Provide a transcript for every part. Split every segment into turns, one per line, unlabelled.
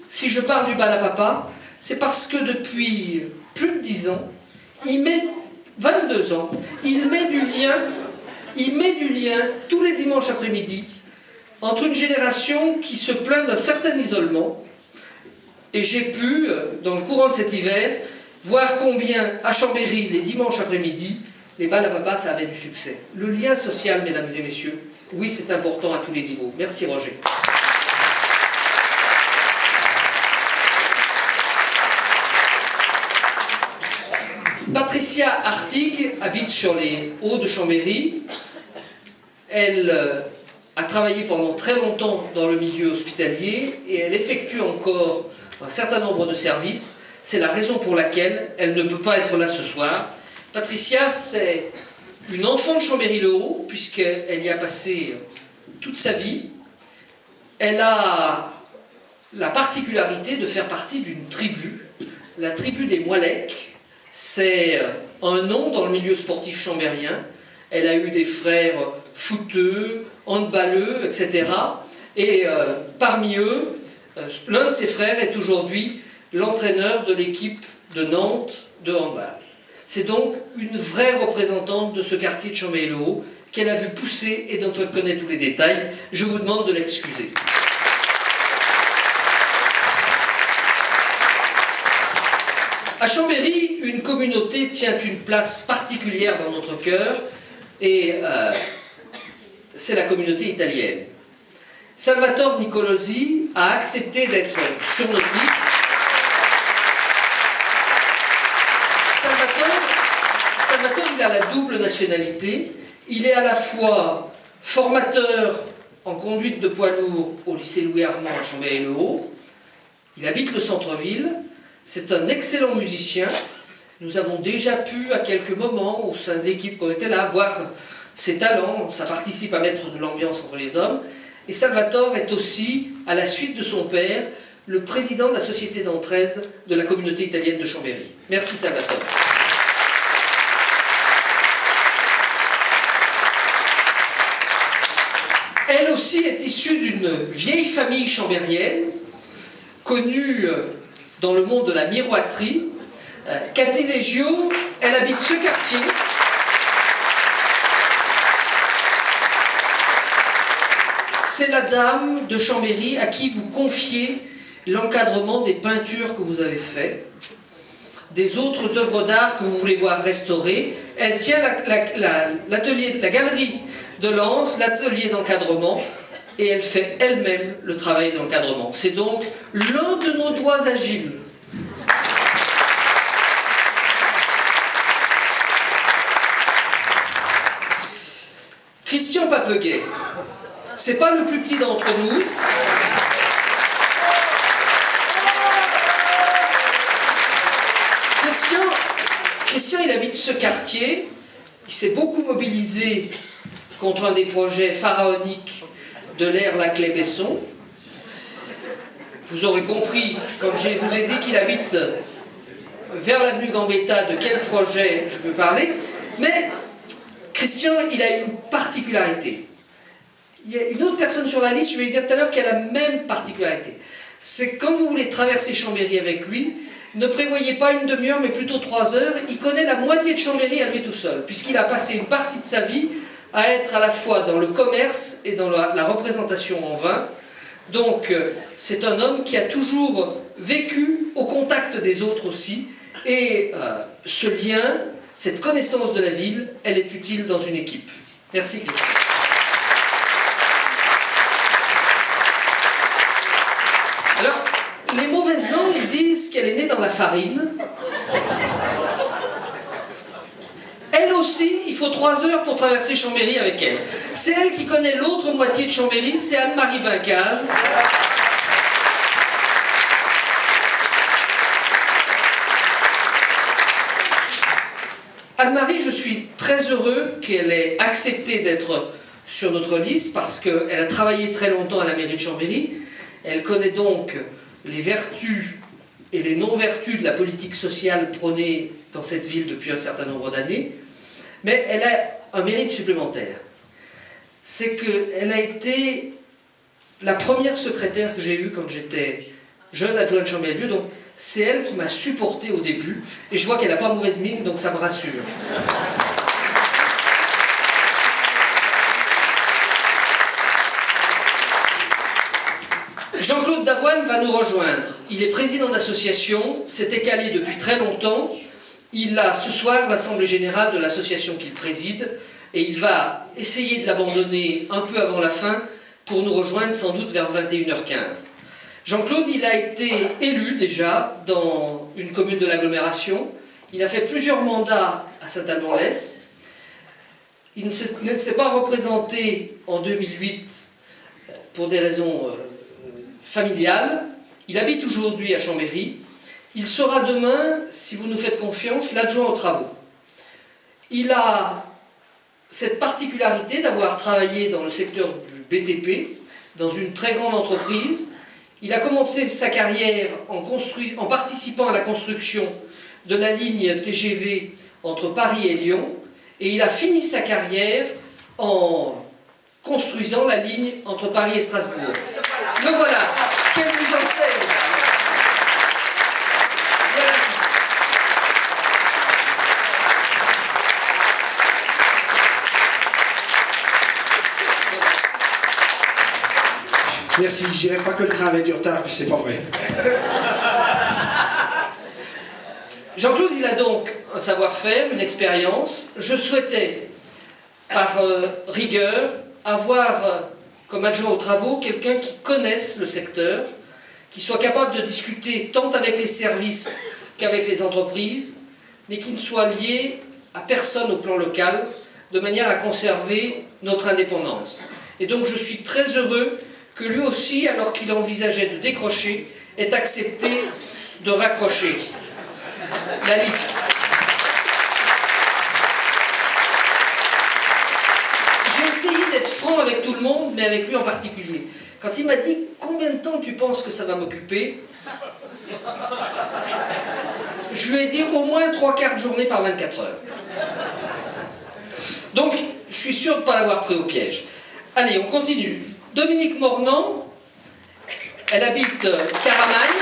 si je parle du bal à papa, c'est parce que depuis plus de 10 ans, 22 ans, il met du lien tous les dimanches après-midi entre une génération qui se plaint d'un certain isolement, et j'ai pu, dans le courant de cet hiver, voir combien à Chambéry, les dimanches après-midi, les balles à papa, ça avait du succès. Le lien social, mesdames et messieurs, oui, c'est important à tous les niveaux. Merci Roger. Patricia Artigue habite sur les Hauts de Chambéry. Elle a travaillé pendant très longtemps dans le milieu hospitalier et elle effectue encore un certain nombre de services. C'est la raison pour laquelle elle ne peut pas être là ce soir. Patricia, c'est une enfant de Chambéry-le-Haut, puisqu'elle y a passé toute sa vie. Elle a la particularité de faire partie d'une tribu, la tribu des Moilecs. C'est un nom dans le milieu sportif chambérien. Elle a eu des frères footeux, handballeux, etc. Et parmi eux, l'un de ses frères est aujourd'hui l'entraîneur de l'équipe de Nantes de handball. C'est donc une vraie représentante de ce quartier de Chambéry-le-Haut qu'elle a vu pousser et dont elle connaît tous les détails. Je vous demande de l'excuser. À Chambéry, une communauté tient une place particulière dans notre cœur et c'est la communauté italienne. Salvatore Nicolosi a accepté d'être sur notre liste. Salvatore, il a la double nationalité. Il est à la fois formateur en conduite de poids lourd au lycée Louis Armand à Chambéry-le-Haut. Il habite le centre-ville. C'est un excellent musicien. Nous avons déjà pu, à quelques moments, au sein de l'équipe qu'on était là, voir ses talents. Ça participe à mettre de l'ambiance entre les hommes. Et Salvatore est aussi, à la suite de son père, le président de la société d'entraide de la communauté italienne de Chambéry. Merci Salvatore. Elle aussi est issue d'une vieille famille chambérienne, connue dans le monde de la miroiterie. Cathy Leggio, elle habite ce quartier. C'est la dame de Chambéry à qui vous confiez l'encadrement des peintures que vous avez faites, des autres œuvres d'art que vous voulez voir restaurées. Elle tient la galerie de Lens, l'atelier d'encadrement, et elle fait elle-même le travail d'encadrement. C'est donc l'un de nos doigts agiles. Christian Papeguet, c'est pas le plus petit d'entre nous. Christian, il habite ce quartier, il s'est beaucoup mobilisé contre un des projets pharaoniques de l'ère Laclais-Besson. Vous aurez compris, comme je vous ai dit qu'il habite vers l'avenue Gambetta, de quel projet je peux parler. Mais Christian, il a une particularité. Il y a une autre personne sur la liste, je vais lui dire tout à l'heure, qui a la même particularité. C'est que quand vous voulez traverser Chambéry avec lui, ne prévoyez pas une demi-heure, mais plutôt 3 heures. Il connaît la moitié de Chambéry à lui tout seul, puisqu'il a passé une partie de sa vie à être à la fois dans le commerce et dans la représentation en vin. Donc, c'est un homme qui a toujours vécu au contact des autres aussi. Et ce lien, cette connaissance de la ville, elle est utile dans une équipe. Merci Christian. Alors, les mauvaises langues disent qu'elle est née dans la farine. Elle aussi, il faut 3 heures pour traverser Chambéry avec elle. C'est elle qui connaît l'autre moitié de Chambéry, c'est Anne-Marie Bincaz. Anne-Marie, je suis très heureux qu'elle ait accepté d'être sur notre liste parce qu'elle a travaillé très longtemps à la mairie de Chambéry. Elle connaît donc les vertus et les non-vertus de la politique sociale prônée dans cette ville depuis un certain nombre d'années. Mais elle a un mérite supplémentaire. C'est qu'elle a été la première secrétaire que j'ai eue quand j'étais jeune adjointe Chambéry-Vieux, donc c'est elle qui m'a supporté au début, et je vois qu'elle n'a pas mauvaise mine, donc ça me rassure. Jean-Claude Davoine va nous rejoindre. Il est président d'association, s'était calé depuis très longtemps. Il a ce soir l'assemblée générale de l'association qu'il préside, et il va essayer de l'abandonner un peu avant la fin pour nous rejoindre sans doute vers 21h15. Jean-Claude, il a été élu déjà dans une commune de l'agglomération. Il a fait plusieurs mandats à Saint-Alban-l'Est. Il ne s'est pas représenté en 2008 pour des raisons familiales. Il habite aujourd'hui à Chambéry. Il sera demain, si vous nous faites confiance, l'adjoint aux travaux. Il a cette particularité d'avoir travaillé dans le secteur du BTP, dans une très grande entreprise. Il a commencé sa carrière en participant à la construction de la ligne TGV entre Paris et Lyon, et il a fini sa carrière en construisant la ligne entre Paris et Strasbourg. Le voilà, quelle mise en scène!
Merci, je dirais pas que le train avait du retard, c'est pas vrai.
Jean-Claude, il a donc un savoir-faire, une expérience. Je souhaitais, par rigueur, avoir comme adjoint aux travaux quelqu'un qui connaisse le secteur, qui soit capable de discuter tant avec les services qu'avec les entreprises, mais qui ne soit lié à personne au plan local, de manière à conserver notre indépendance. Et donc je suis très heureux que lui aussi, alors qu'il envisageait de décrocher, ait accepté de raccrocher. La liste. J'ai essayé d'être franc avec tout le monde, mais avec lui en particulier. Quand il m'a dit « Combien de temps tu penses que ça va m'occuper ?» Je lui ai dit au moins 3/4 de journée par 24 heures. Donc, je suis sûr de ne pas l'avoir pris au piège. Allez, on continue. Dominique Mornan, elle habite Caramagne.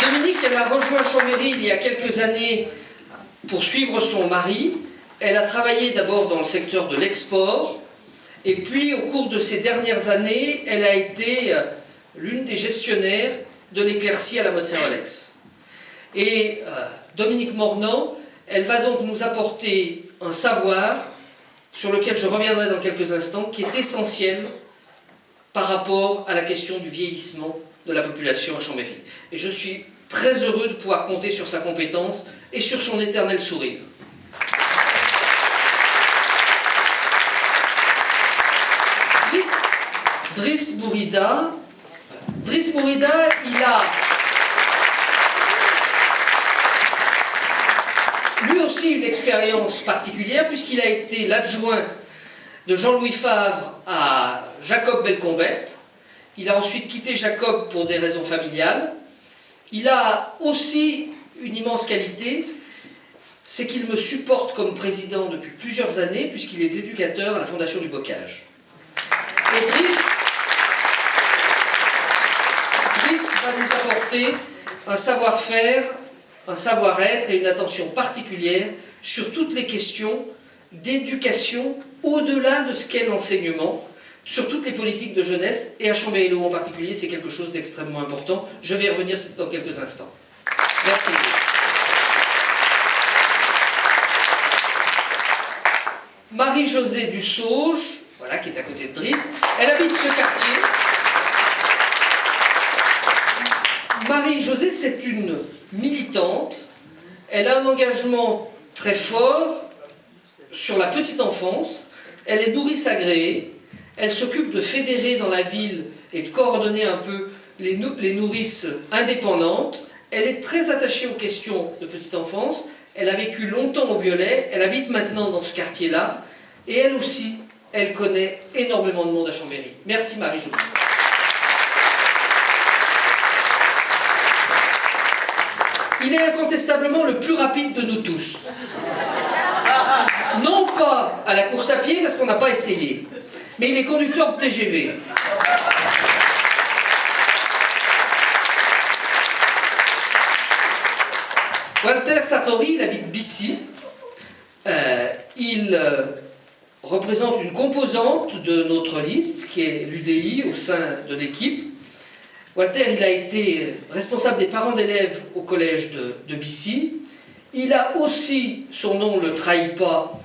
Dominique, elle a rejoint Chambéry il y a quelques années pour suivre son mari. Elle a travaillé d'abord dans le secteur de l'export, et puis au cours de ces dernières années, elle a été l'une des gestionnaires de l'éclaircie à la Motte-Saint-Rolex. Et Dominique Mornan, elle va donc nous apporter un savoir sur lequel je reviendrai dans quelques instants, qui est essentiel par rapport à la question du vieillissement de la population à Chambéry. Et je suis très heureux de pouvoir compter sur sa compétence et sur son éternel sourire. Driss Bourida. Driss Bourida, il a lui aussi une expérience particulière, puisqu'il a été l'adjoint de Jean-Louis Favre à Jacob Belcombette. Il a ensuite quitté Jacob pour des raisons familiales. Il a aussi une immense qualité, c'est qu'il me supporte comme président depuis plusieurs années, puisqu'il est éducateur à la Fondation du Bocage. Et Driss va nous apporter un savoir-faire, un savoir-être et une attention particulière sur toutes les questions d'éducation au-delà de ce qu'est l'enseignement, sur toutes les politiques de jeunesse, et à Chambéry-Le-Haut en particulier, c'est quelque chose d'extrêmement important. Je vais y revenir dans quelques instants. Merci. Marie-Josée Dussauge, voilà, qui est à côté de Driss, elle habite ce quartier. Marie-Josée, c'est une militante. Elle a un engagement très fort sur la petite enfance. Elle est nourrice agréée. Elle s'occupe de fédérer dans la ville et de coordonner un peu les nourrices indépendantes. Elle est très attachée aux questions de petite enfance. Elle a vécu longtemps au Biolay. Elle habite maintenant dans ce quartier-là. Et elle aussi, elle connaît énormément de monde à Chambéry. Merci Marie-Josée. Il est incontestablement le plus rapide de nous tous. Non pas à la course à pied, parce qu'on n'a pas essayé, mais il est conducteur de TGV. Walter Sartori, il habite Bissy. Il représente une composante de notre liste, qui est l'UDI, au sein de l'équipe. Walter, il a été responsable des parents d'élèves au collège de Bissy. Il a aussi, son nom ne le trahit pas,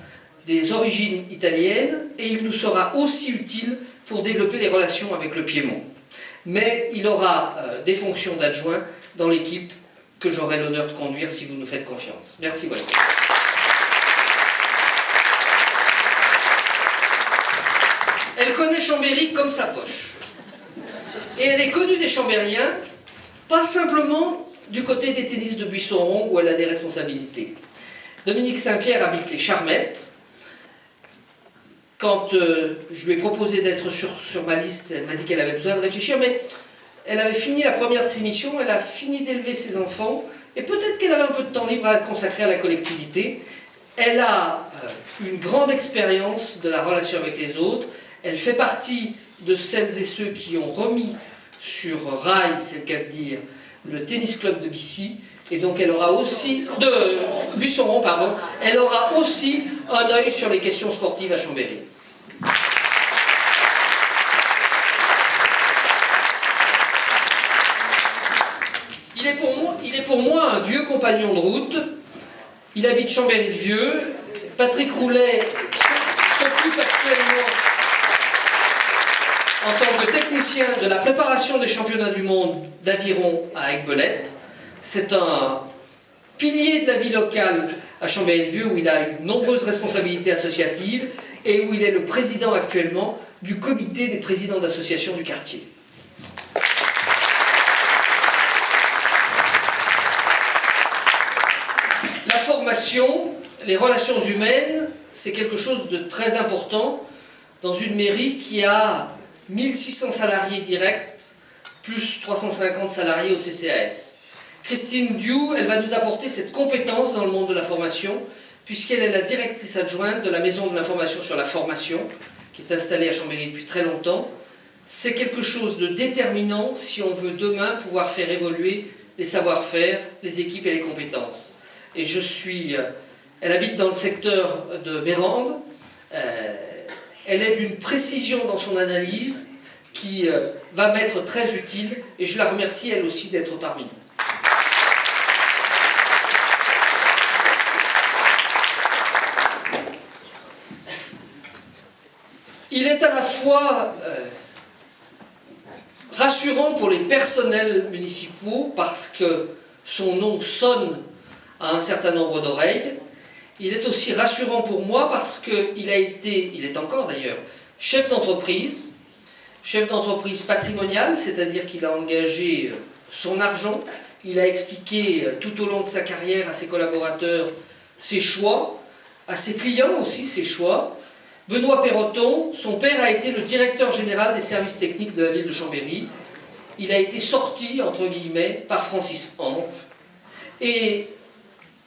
des origines italiennes, et il nous sera aussi utile pour développer les relations avec le Piémont. Mais il aura des fonctions d'adjoint dans l'équipe que j'aurai l'honneur de conduire si vous nous faites confiance. Merci Walter. Elle connaît Chambéry comme sa poche. Et elle est connue des Chambériens, pas simplement du côté des tennis de Buisson-Rond où elle a des responsabilités. Dominique Saint-Pierre habite les Charmettes. Quand je lui ai proposé d'être sur ma liste, elle m'a dit qu'elle avait besoin de réfléchir, mais elle avait fini la première de ses missions, elle a fini d'élever ses enfants, et peut-être qu'elle avait un peu de temps libre à consacrer à la collectivité. Elle a une grande expérience de la relation avec les autres. Elle fait partie de celles et ceux qui ont remis sur rail, c'est le cas de dire, le tennis club de Bissy, et donc elle aura aussi, de Buisson-Rond, pardon, elle aura aussi un œil sur les questions sportives à Chambéry. Il est pour moi un vieux compagnon de route. Il habite Chambéry-le-Vieux. Patrick Roulet s'occupe actuellement en tant que technicien de la préparation des championnats du monde d'aviron à Aiguebelette. C'est un pilier de la vie locale à Chambéry-le-Vieux où il a eu de nombreuses responsabilités associatives et où il est le président actuellement du comité des présidents d'associations du quartier. La formation, les relations humaines, c'est quelque chose de très important dans une mairie qui a 1600 salariés directs, plus 350 salariés au CCAS. Christine Diou, elle va nous apporter cette compétence dans le monde de la formation, puisqu'elle est la directrice adjointe de la Maison de l'information sur la formation, qui est installée à Chambéry depuis très longtemps. C'est quelque chose de déterminant si on veut demain pouvoir faire évoluer les savoir-faire, les équipes et les compétences. Et elle habite dans le secteur de Mérande. Elle est d'une précision dans son analyse qui va m'être très utile et je la remercie elle aussi d'être parmi nous. Il est à la fois rassurant pour les personnels municipaux parce que son nom sonne à un certain nombre d'oreilles. Il est aussi rassurant pour moi parce qu'il est encore d'ailleurs, chef d'entreprise patrimonial, c'est-à-dire qu'il a engagé son argent, il a expliqué tout au long de sa carrière à ses collaborateurs ses choix, à ses clients aussi ses choix. Benoît Perroton, son père a été le directeur général des services techniques de la ville de Chambéry. Il a été sorti, entre guillemets, par Francis Hampe. Et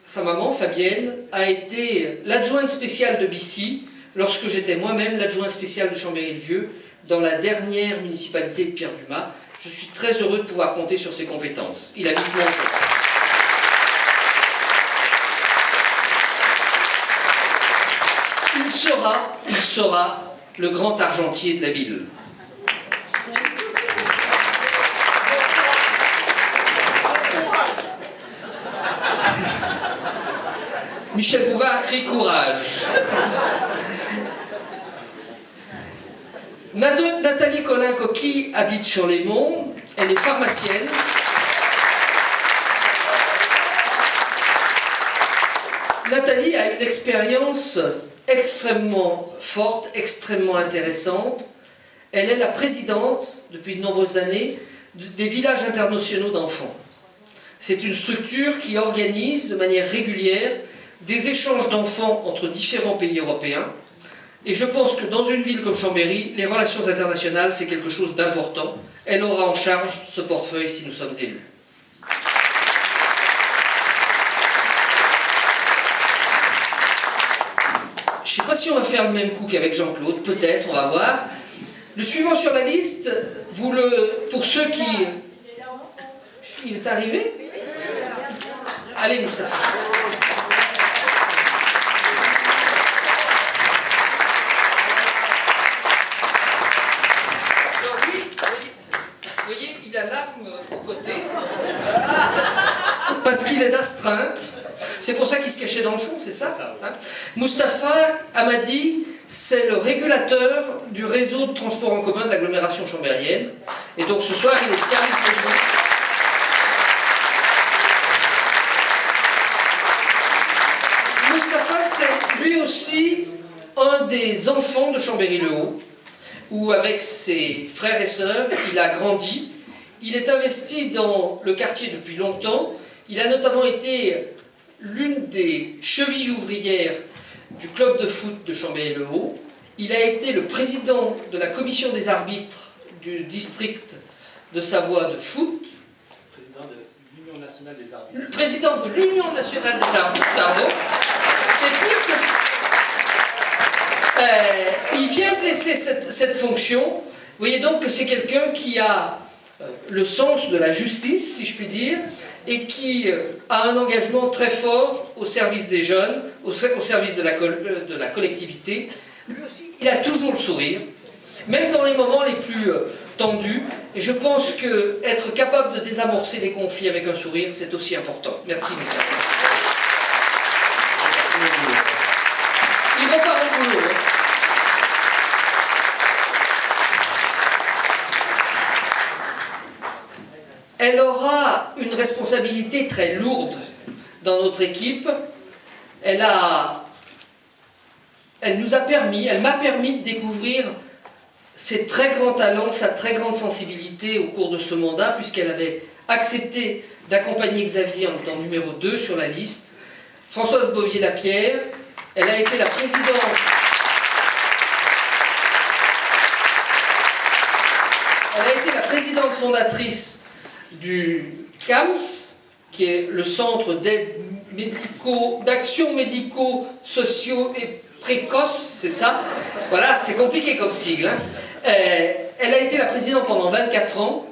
sa maman, Fabienne, a été l'adjointe spéciale de Bissy lorsque j'étais moi-même l'adjoint spécial de Chambéry-le-Vieux dans la dernière municipalité de Pierre Dumas. Je suis très heureux de pouvoir compter sur ses compétences. Il habite Montjoie. Il sera le grand argentier de la ville. Michel Bouvard crie courage. Nathalie Colin-Coquille habite sur les monts, elle est pharmacienne. Nathalie a une expérience extrêmement forte, extrêmement intéressante. Elle est la présidente, depuis de nombreuses années, des villages internationaux d'enfants. C'est une structure qui organise de manière régulière des échanges d'enfants entre différents pays européens. Et je pense que dans une ville comme Chambéry, les relations internationales, c'est quelque chose d'important. Elle aura en charge ce portefeuille si nous sommes élus. Je ne sais pas si on va faire le même coup qu'avec Jean-Claude, peut-être, on va voir. Le suivant sur la liste, pour ceux qui... Il est arrivé ? Allez, Moustapha. Alors lui, vous voyez, il a l'arme au côté. Parce qu'il est d'astreinte. C'est pour ça qu'il se cachait dans le fond, c'est ça, hein? Moustapha Hamadi, c'est le régulateur du réseau de transport en commun de l'agglomération chambérienne. Et donc ce soir, il est de service réseau. Moustapha, c'est lui aussi un des enfants de Chambéry-le-Haut, où avec ses frères et sœurs, il a grandi. Il est investi dans le quartier depuis longtemps. Il a notamment été l'une des chevilles ouvrières du club de foot de Chambéry-le-Haut. Il a été le président de la commission des arbitres du district de Savoie de foot.
Président de l'Union nationale des arbitres.
Le président de l'Union nationale des arbitres, pardon. C'est pire que... il vient de laisser cette fonction. Vous voyez donc que c'est quelqu'un qui a le sens de la justice, si je puis dire, et qui a un engagement très fort au service des jeunes, au service de la collectivité. Lui aussi, il a toujours le sourire, même dans les moments les plus tendus. Et je pense qu'être capable de désamorcer les conflits avec un sourire, c'est aussi important. Merci, Moustapha. Ils vont pas au boulot, hein. Elle aura une responsabilité très lourde dans notre équipe. Elle m'a permis de découvrir ses très grands talents, sa très grande sensibilité au cours de ce mandat, puisqu'elle avait accepté d'accompagner Xavier en étant numéro 2 sur la liste. Françoise Bovier-Lapierre, elle a été la présidente... Elle a été la présidente fondatrice du CAMS, qui est le centre d'action médico-sociaux et précoces, c'est ça. Voilà, c'est compliqué comme sigle, hein. Elle a été la présidente pendant 24 ans.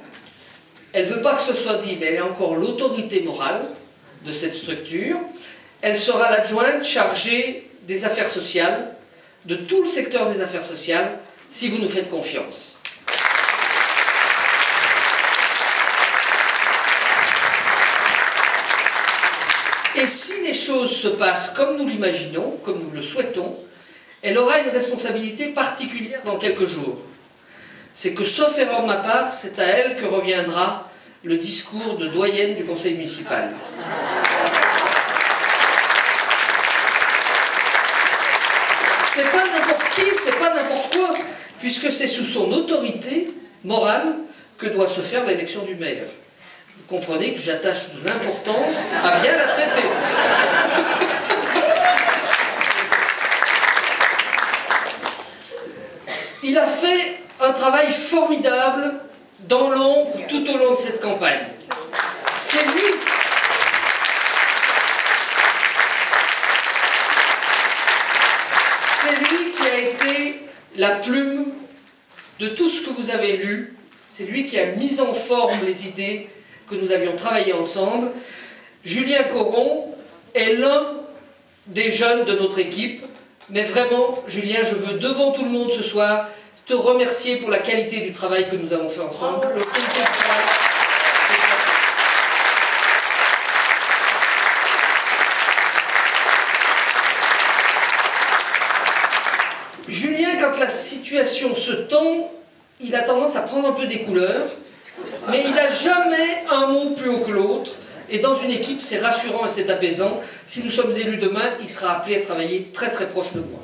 Elle ne veut pas que ce soit dit, mais elle est encore l'autorité morale de cette structure. Elle sera l'adjointe chargée des affaires sociales, de tout le secteur des affaires sociales, si vous nous faites confiance. Et si les choses se passent comme nous l'imaginons, comme nous le souhaitons, elle aura une responsabilité particulière dans quelques jours. C'est que, sauf erreur de ma part, c'est à elle que reviendra le discours de doyenne du conseil municipal. C'est pas n'importe qui, c'est pas n'importe quoi, puisque c'est sous son autorité morale que doit se faire l'élection du maire. Vous comprenez que j'attache de l'importance à bien la traiter. Il a fait un travail formidable dans l'ombre tout au long de cette campagne. C'est lui qui a été la plume de tout ce que vous avez lu. C'est lui qui a mis en forme les idées que nous avions travaillé ensemble. Julien Coron est l'un des jeunes de notre équipe, mais vraiment, Julien, je veux devant tout le monde ce soir te remercier pour la qualité du travail que nous avons fait ensemble. La qualité du travail. Julien, quand la situation se tend, il a tendance à prendre un peu des couleurs, mais il n'a jamais un mot plus haut que l'autre. Et dans une équipe, c'est rassurant et c'est apaisant. Si nous sommes élus demain, il sera appelé à travailler très très proche de moi.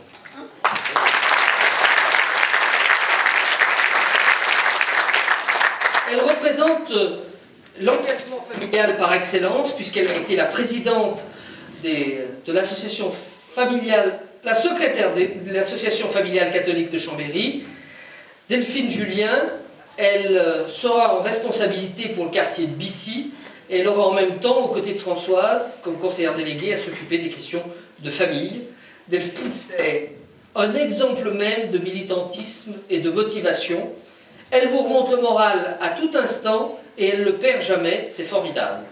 Elle représente l'engagement familial par excellence, puisqu'elle a été la présidente de l'association familiale, la secrétaire de l'association familiale catholique de Chambéry. Delphine Julien, elle sera en responsabilité pour le quartier de Bissy, et elle aura en même temps, aux côtés de Françoise, comme conseillère déléguée, à s'occuper des questions de famille. Delphine, c'est un exemple même de militantisme et de motivation. Elle vous remonte le moral à tout instant, et elle ne le perd jamais, c'est formidable.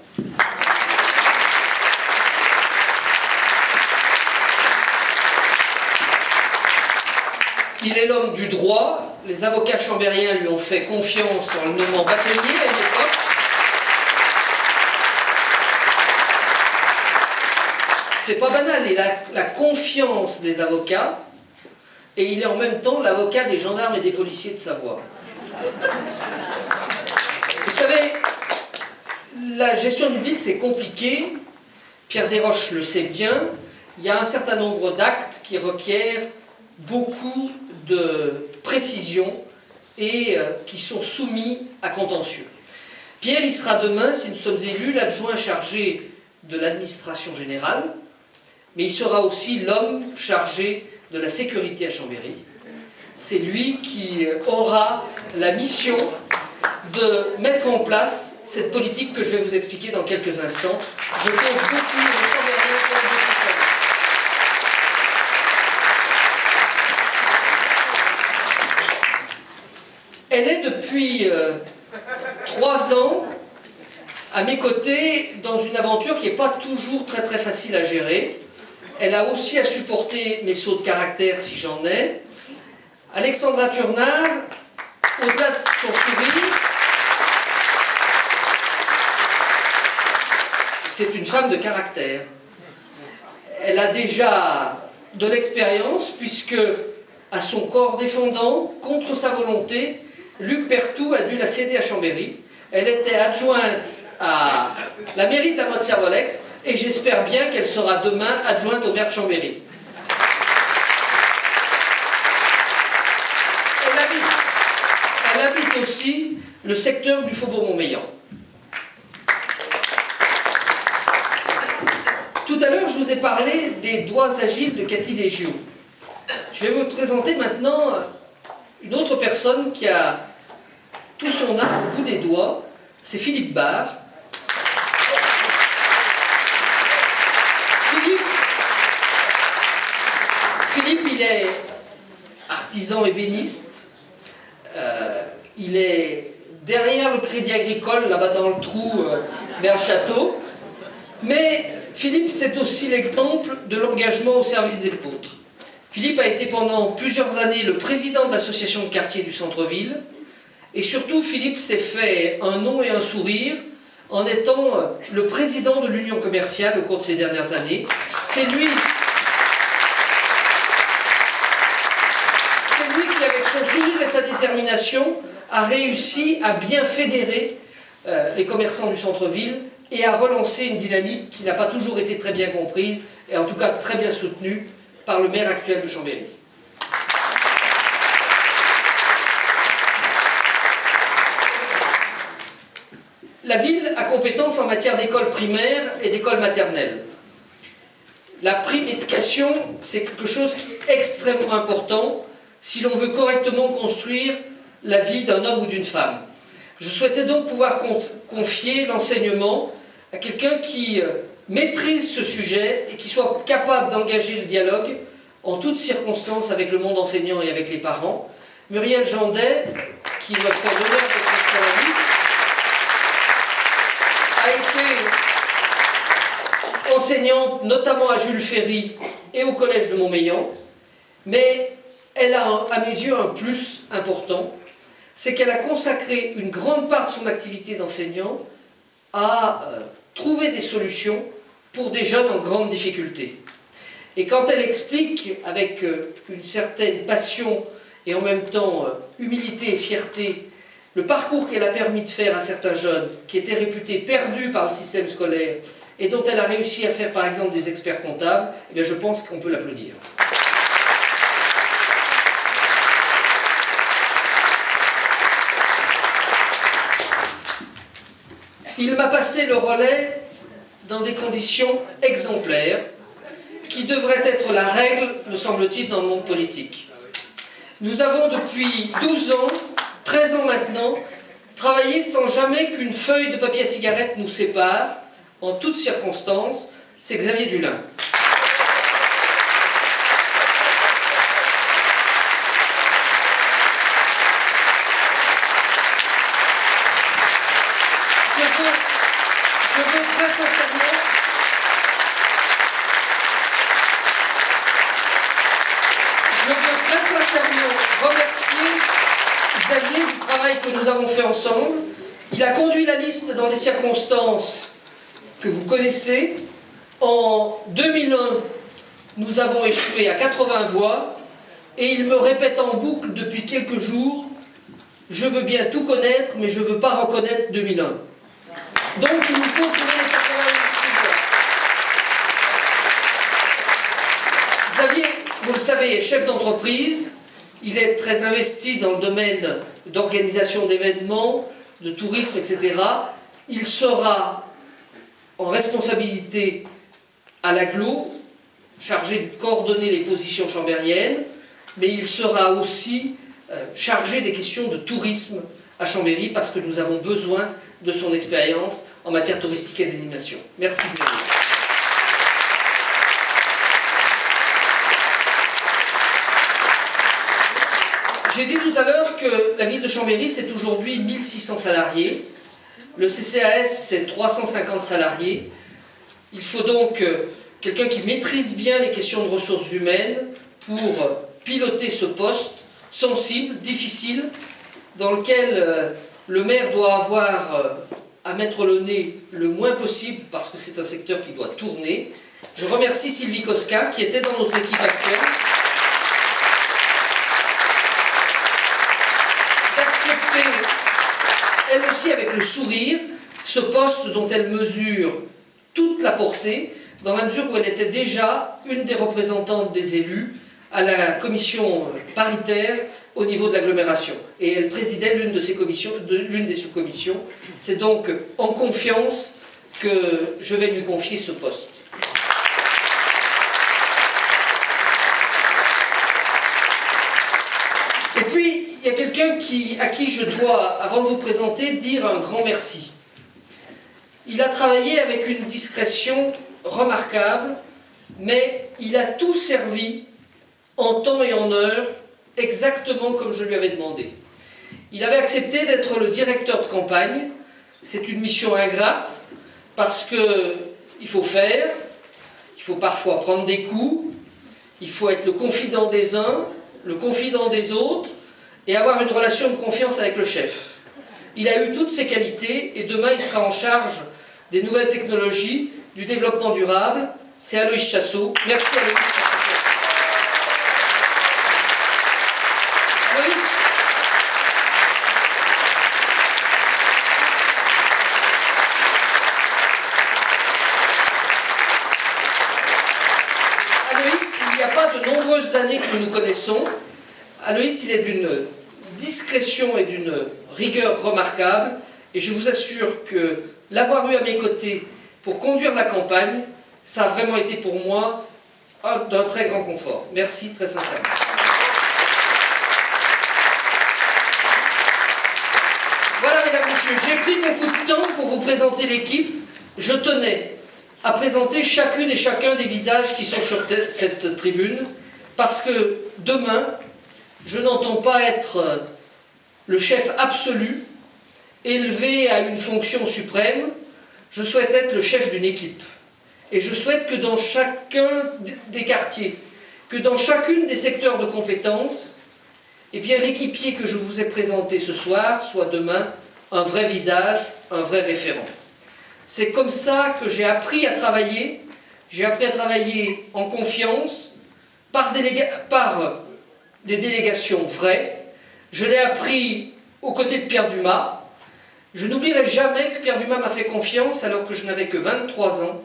Il est l'homme du droit. Les avocats chambériens lui ont fait confiance en le nommant bâtonnier à une époque. C'est pas banal, il a la confiance des avocats et il est en même temps l'avocat des gendarmes et des policiers de Savoie. Vous savez, la gestion d'une ville, c'est compliqué. Pierre Desroches le sait bien. Il y a un certain nombre d'actes qui requièrent beaucoup de précision et qui sont soumis à contentieux. Pierre, il sera demain, si nous sommes élus, l'adjoint chargé de l'administration générale, mais il sera aussi l'homme chargé de la sécurité à Chambéry. C'est lui qui aura la mission de mettre en place cette politique que je vais vous expliquer dans quelques instants. Je compte beaucoup de Chambériens comme beaucoup de Chambériens. Elle est depuis 3 ans à mes côtés dans une aventure qui n'est pas toujours très très facile à gérer. Elle a aussi à supporter mes sauts de caractère si j'en ai. Alexandra Turnard, au-delà de son sourire, c'est une femme de caractère. Elle a déjà de l'expérience puisque, à son corps défendant, contre sa volonté, Luc Berthoud a dû la céder à Chambéry. Elle était adjointe à la mairie de la Motte-Servolex et j'espère bien qu'elle sera demain adjointe au maire de Chambéry. Elle habite aussi le secteur du Faubourg-Montmélian. Tout à l'heure, je vous ai parlé des doigts agiles de Cathy Légio. Je vais vous présenter maintenant une autre personne qui a tout son art au bout des doigts. C'est Philippe Barre. Philippe, il est artisan ébéniste. Il est derrière le Crédit Agricole, là-bas dans le trou, vers le château. Mais Philippe, c'est aussi l'exemple de l'engagement au service des autres. Philippe a été pendant plusieurs années le président de l'association de quartier du centre-ville. Et surtout, Philippe s'est fait un nom et un sourire en étant le président de l'Union commerciale au cours de ces dernières années. C'est lui qui, avec son sourire et sa détermination, a réussi à bien fédérer les commerçants du centre-ville et à relancer une dynamique qui n'a pas toujours été très bien comprise et en tout cas très bien soutenue par le maire actuel de Chambéry. La ville a compétence en matière d'école primaire et d'école maternelle. La prime éducation, c'est quelque chose qui est extrêmement important si l'on veut correctement construire la vie d'un homme ou d'une femme. Je souhaitais donc pouvoir confier l'enseignement à quelqu'un qui maîtrise ce sujet et qui soit capable d'engager le dialogue en toutes circonstances avec le monde enseignant et avec les parents. Muriel Jandet, qui me fait l'honneur d'être sur la liste, a été enseignante notamment à Jules Ferry et au collège de Montmélian, mais elle a à mes yeux un plus important, c'est qu'elle a consacré une grande part de son activité d'enseignant à trouver des solutions pour des jeunes en grande difficulté. Et quand elle explique avec une certaine passion et en même temps humilité et fierté le parcours qu'elle a permis de faire à certains jeunes qui étaient réputés perdus par le système scolaire et dont elle a réussi à faire par exemple des experts comptables, eh bien je pense qu'on peut l'applaudir. Il m'a passé le relais dans des conditions exemplaires qui devraient être la règle, me semble-t-il, dans le monde politique. Nous avons depuis 12 ans, 13 ans maintenant, travaillé sans jamais qu'une feuille de papier à cigarette nous sépare, en toutes circonstances. C'est Xavier Dulin. Je veux très sincèrement très sincèrement remercier Xavier du travail que nous avons fait ensemble. Il a conduit la liste dans des circonstances que vous connaissez. En 2001, nous avons échoué à 80 voix et il me répète en boucle depuis quelques jours « Je veux bien tout connaître, mais je ne veux pas reconnaître 2001 ». Donc il nous faut trouver les 88 voix. Xavier, vous le savez, est chef d'entreprise. Il est très investi dans le domaine d'organisation d'événements, de tourisme, etc. Il sera en responsabilité à l'agglo, chargé de coordonner les positions chambériennes, mais il sera aussi chargé des questions de tourisme à Chambéry parce que nous avons besoin de son expérience en matière touristique et d'animation. Merci Xavier. J'ai dit tout à l'heure que la ville de Chambéry, c'est aujourd'hui 1600 salariés. Le CCAS, c'est 350 salariés. Il faut donc quelqu'un qui maîtrise bien les questions de ressources humaines pour piloter ce poste sensible, difficile, dans lequel le maire doit avoir à mettre le nez le moins possible parce que c'est un secteur qui doit tourner. Je remercie Sylvie Koska qui était dans notre équipe actuelle d'accepter, elle aussi avec le sourire, ce poste dont elle mesure toute la portée, dans la mesure où elle était déjà une des représentantes des élus à la commission paritaire au niveau de l'agglomération. Et elle présidait l'une de ces commissions, l'une des sous-commissions. C'est donc en confiance que je vais lui confier ce poste. Et puis, il y a quelqu'un à qui je dois, avant de vous présenter, dire un grand merci. Il a travaillé avec une discrétion remarquable, mais il a tout servi en temps et en heure, exactement comme je lui avais demandé. Il avait accepté d'être le directeur de campagne. C'est une mission ingrate, parce qu'il faut faire, il faut parfois prendre des coups, il faut être le confident des uns, le confident des autres, et avoir une relation de confiance avec le chef. Il a eu toutes ces qualités, et demain il sera en charge des nouvelles technologies, du développement durable. C'est Aloïs Chassot. Merci Aloïs. Aloïs, il n'y a pas de nombreuses années que nous nous connaissons. Aloïs, il est d'une discrétion et d'une rigueur remarquable, et je vous assure que l'avoir eu à mes côtés pour conduire la campagne, ça a vraiment été pour moi d'un très grand confort. Merci très sincèrement. Voilà, mesdames, messieurs, j'ai pris beaucoup de temps pour vous présenter l'équipe. Je tenais à présenter chacune et chacun des visages qui sont sur cette tribune, parce que demain, je n'entends pas être le chef absolu, élevé à une fonction suprême. Je souhaite être le chef d'une équipe. Et je souhaite que dans chacun des quartiers, que dans chacune des secteurs de compétences, eh bien l'équipier que je vous ai présenté ce soir soit demain un vrai visage, un vrai référent. C'est comme ça que j'ai appris à travailler. J'ai appris à travailler en confiance, par des délégations vraies. Je l'ai appris aux côtés de Pierre Dumas. Je n'oublierai jamais que Pierre Dumas m'a fait confiance alors que je n'avais que 23 ans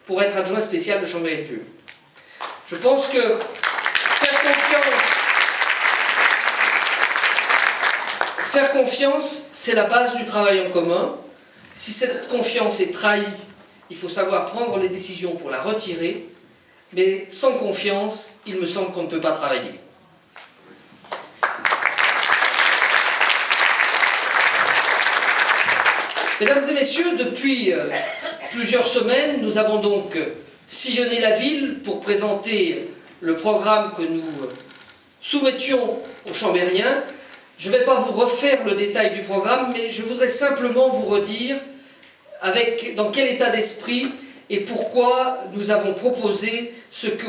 pour être adjoint spécial de Chambéry-le-Vieux. Je pense que faire confiance, c'est la base du travail en commun. Si cette confiance est trahie, il faut savoir prendre les décisions pour la retirer, mais sans confiance, il me semble qu'on ne peut pas travailler. Mesdames et messieurs, depuis plusieurs semaines, nous avons donc sillonné la ville pour présenter le programme que nous soumettions aux Chambériens. Je ne vais pas vous refaire le détail du programme, mais je voudrais simplement vous redire dans quel état d'esprit et pourquoi nous avons proposé ce que